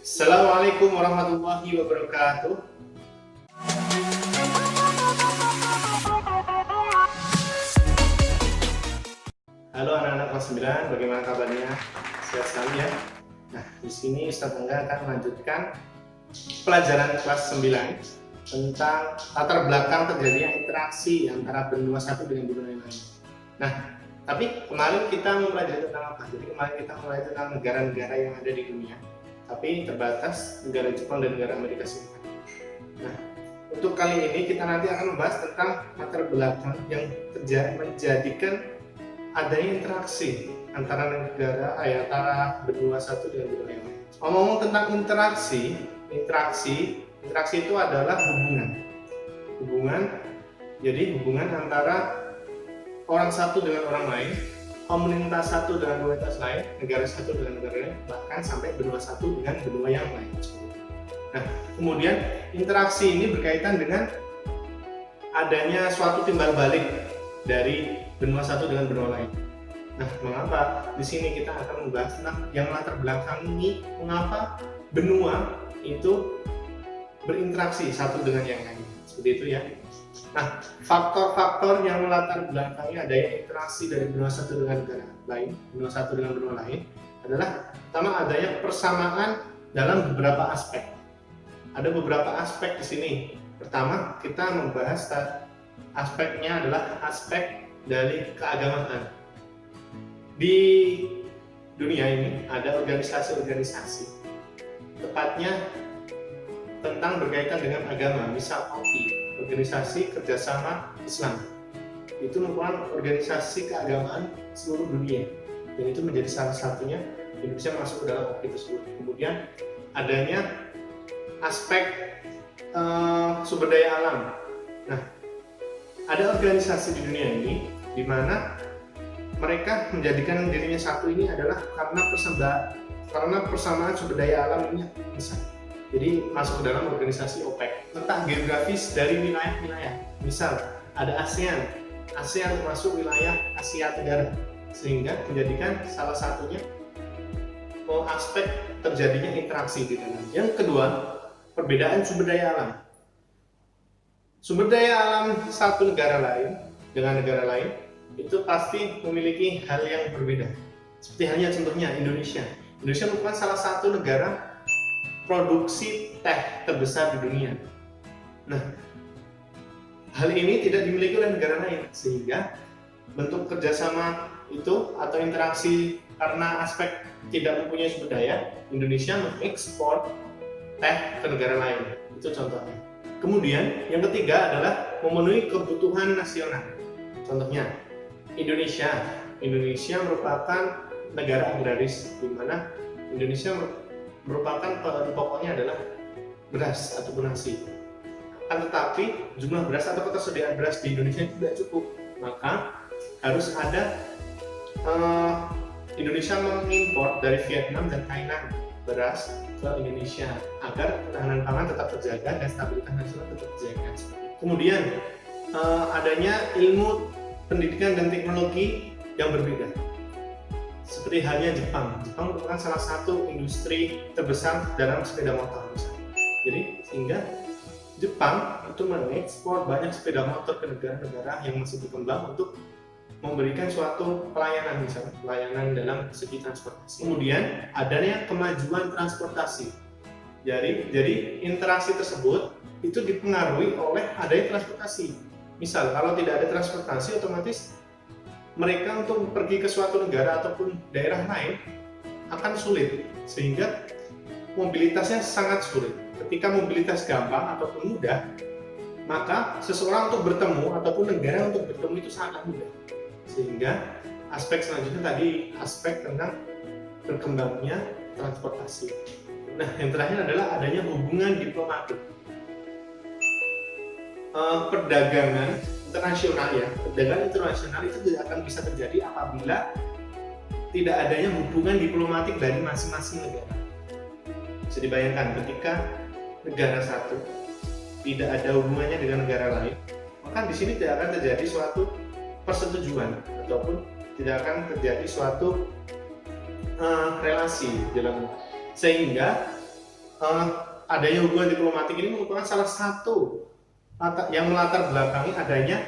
Assalamualaikum warahmatullahi wabarakatuh. Halo anak-anak kelas 9, bagaimana kabarnya? Sehat sekali ya. Nah, di sini Ustadz Angga akan melanjutkan pelajaran kelas 9 tentang latar belakang terjadinya interaksi antara benua satu dengan benua yang lain. Nah, tapi kemarin kita mempelajari tentang apa? Jadi kemarin kita mempelajari tentang negara-negara yang ada di dunia, tapi terbatas negara Jepang dan negara Amerika Serikat. Nah, untuk kali ini kita nanti akan membahas tentang latar belakang yang menjadikan adanya interaksi antara antara benua satu dengan benua yang lain. Ngomong tentang interaksi itu adalah hubungan. Jadi hubungan antara orang satu dengan orang lain, komunitas satu dengan komunitas lain, negara satu dengan negara lain, bahkan sampai benua satu dengan benua yang lain. Nah, kemudian interaksi ini berkaitan dengan adanya suatu timbal balik dari benua satu dengan benua lain. Nah, mengapa di sini kita akan membahas tentang yang latar belakang ini, mengapa benua itu berinteraksi satu dengan yang lain, seperti itu ya. Nah, faktor-faktor yang melatar belakangi adanya interaksi dari benua satu dengan negara lain, benua satu dengan benua lain adalah pertama adanya persamaan dalam beberapa aspek. Ada beberapa aspek di sini. Pertama, kita membahas aspeknya adalah aspek dari keagamaan. Di dunia ini ada organisasi-organisasi, tepatnya tentang berkaitan dengan agama, misal OKI, Organisasi Kerjasama Islam. Itu merupakan organisasi keagamaan seluruh dunia, dan itu menjadi salah satunya Indonesia masuk ke dalam OKI tersebut. Kemudian adanya aspek sumber daya alam. Nah, ada organisasi di dunia ini di mana mereka menjadikan dirinya satu ini adalah karena persamaan sumber daya alam ini besar. Jadi masuk ke dalam organisasi OPEC. Letak geografis dari wilayah-wilayah. Misal ada ASEAN termasuk wilayah Asia Tenggara, sehingga menjadikan salah satunya aspek terjadinya interaksi di dalam. Yang kedua, perbedaan sumber daya alam. Sumber daya alam satu negara lain dengan negara lain itu pasti memiliki hal yang berbeda. Seperti halnya contohnya Indonesia. Indonesia merupakan salah satu negara produksi teh terbesar di dunia. Nah, hal ini tidak dimiliki oleh negara lain, sehingga bentuk kerjasama itu atau interaksi karena aspek tidak mempunyai sumber daya, Indonesia mengekspor teh ke negara lain. Itu contohnya. Kemudian yang ketiga adalah memenuhi kebutuhan nasional. Contohnya Indonesia merupakan negara agraris, di mana Indonesia merupakan bahan pokoknya adalah beras ataupun nasi. Akan tetapi jumlah beras atau ketersediaan beras di Indonesia tidak cukup, maka harus ada Indonesia mengimpor dari Vietnam dan Thailand beras ke Indonesia agar ketahanan pangan tetap terjaga dan stabilitas nasional tetap terjaga. Kemudian adanya ilmu pendidikan dan teknologi yang berbeda. Seperti halnya Jepang merupakan salah satu industri terbesar dalam sepeda motor misalnya. Jadi sehingga Jepang itu mengekspor banyak sepeda motor ke negara-negara yang masih berkembang untuk memberikan suatu pelayanan, misalnya pelayanan dalam segi transportasi. Kemudian adanya kemajuan transportasi. Jadi interaksi tersebut itu dipengaruhi oleh adanya transportasi. Misal kalau tidak ada transportasi, otomatis mereka untuk pergi ke suatu negara ataupun daerah lain akan sulit, sehingga mobilitasnya sangat sulit. Ketika mobilitas gampang ataupun mudah, maka seseorang untuk bertemu ataupun negara untuk bertemu itu sangat mudah. Sehingga aspek selanjutnya tadi aspek tentang berkembangnya transportasi. Nah, yang terakhir adalah adanya hubungan diplomatik. Perdagangan internasional itu tidak akan bisa terjadi apabila tidak adanya hubungan diplomatik dari masing-masing negara. Bisa dibayangkan ketika negara satu tidak ada hubungannya dengan negara lain, maka di sini tidak akan terjadi suatu persetujuan ataupun tidak akan terjadi suatu relasi dalam, sehingga eh, adanya hubungan diplomatik ini merupakan salah satu yang melatar belakangi adanya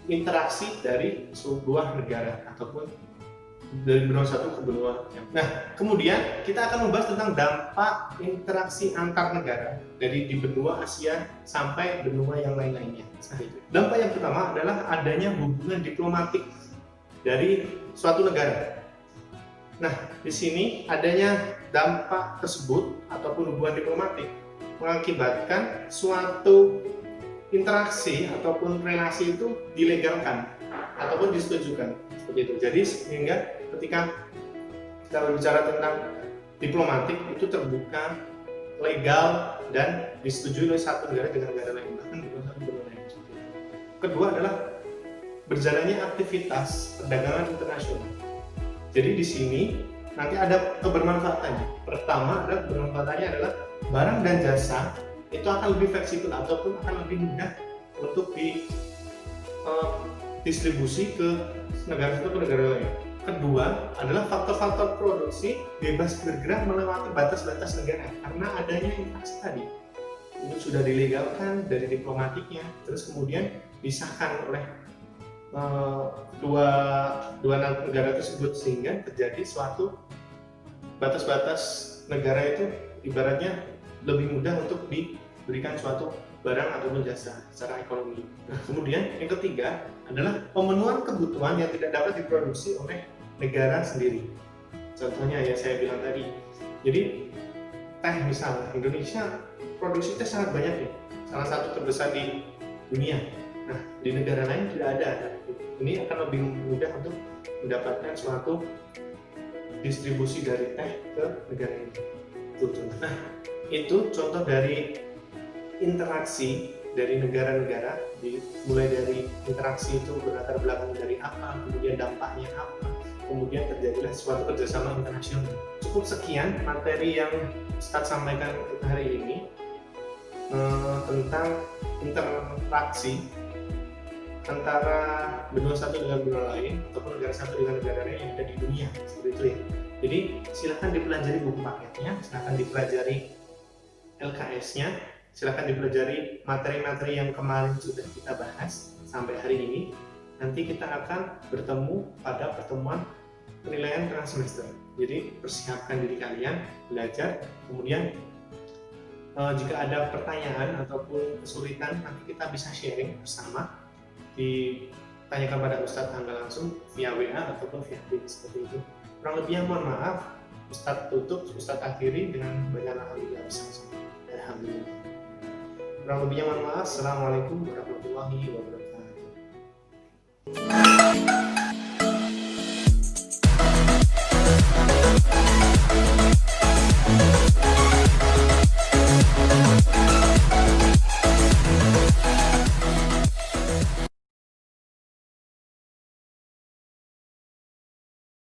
interaksi dari sebuah negara ataupun dari benua satu ke benua yang. Nah, kemudian kita akan membahas tentang dampak interaksi antar negara dari di benua Asia sampai benua yang lain-lainnya. Dampak yang pertama adalah adanya hubungan diplomatik dari suatu negara. Nah, di sini adanya dampak tersebut ataupun hubungan diplomatik mengakibatkan suatu interaksi ataupun relasi itu dilegalkan ataupun disetujukan seperti itu. Jadi sehingga ketika kita berbicara tentang diplomatik itu terbuka, legal dan disetujui oleh satu negara dengan negara lain, bahkan dengan satu benua lain. Kedua adalah berjalannya aktivitas perdagangan internasional. Jadi di sini nanti ada kebermanfaatannya. Pertama adalah bermanfaatannya adalah barang dan jasa itu akan lebih fleksibel ataupun akan lebih mudah untuk distribusi ke negara satu ke negara lain. Kedua adalah faktor-faktor produksi bebas bergerak melewati batas-batas negara karena adanya interaksi tadi. Itu sudah dilegalkan dari diplomatiknya, terus kemudian disahkan oleh dua negara tersebut sehingga terjadi suatu batas-batas negara itu ibaratnya lebih mudah untuk diberikan suatu barang ataupun jasa secara ekonomi. Nah, kemudian yang ketiga adalah pemenuhan kebutuhan yang tidak dapat diproduksi oleh negara sendiri. Contohnya ya saya bilang tadi. Jadi teh misalnya Indonesia produksi teh sangat banyak ya, salah satu terbesar di dunia. Nah, di negara lain tidak ada. Ini akan lebih mudah untuk mendapatkan suatu distribusi dari teh ke negara ini. Itu contoh. Nah, itu contoh dari interaksi dari negara-negara, mulai dari interaksi itu berlatar belakang dari apa, kemudian dampaknya apa, kemudian terjadilah suatu kerjasama internasional. Cukup sekian materi yang Ustadz sampaikan untuk hari ini tentang interaksi antara benua satu dengan benua lain ataupun negara satu dengan negara lain yang ada di dunia, seperti itu ya. Jadi silakan dipelajari buku paketnya, silakan dipelajari LKS-nya, silakan dipelajari materi-materi yang kemarin sudah kita bahas sampai hari ini. Nanti kita akan bertemu pada pertemuan penilaian tengah semester. Jadi persiapkan diri kalian, belajar, kemudian jika ada pertanyaan ataupun kesulitan nanti kita bisa sharing bersama, ditanyakan pada Ustadz Angga langsung via WA ataupun via link seperti itu. Kurang lebihnya mohon maaf, Ustadz tutup, Ustadz akhiri dengan banyak alhamdulillah bersama-sama. Alhamdulillah. Kurang lebihnya mohon maaf. Assalamualaikum warahmatullahi wabarakatuh.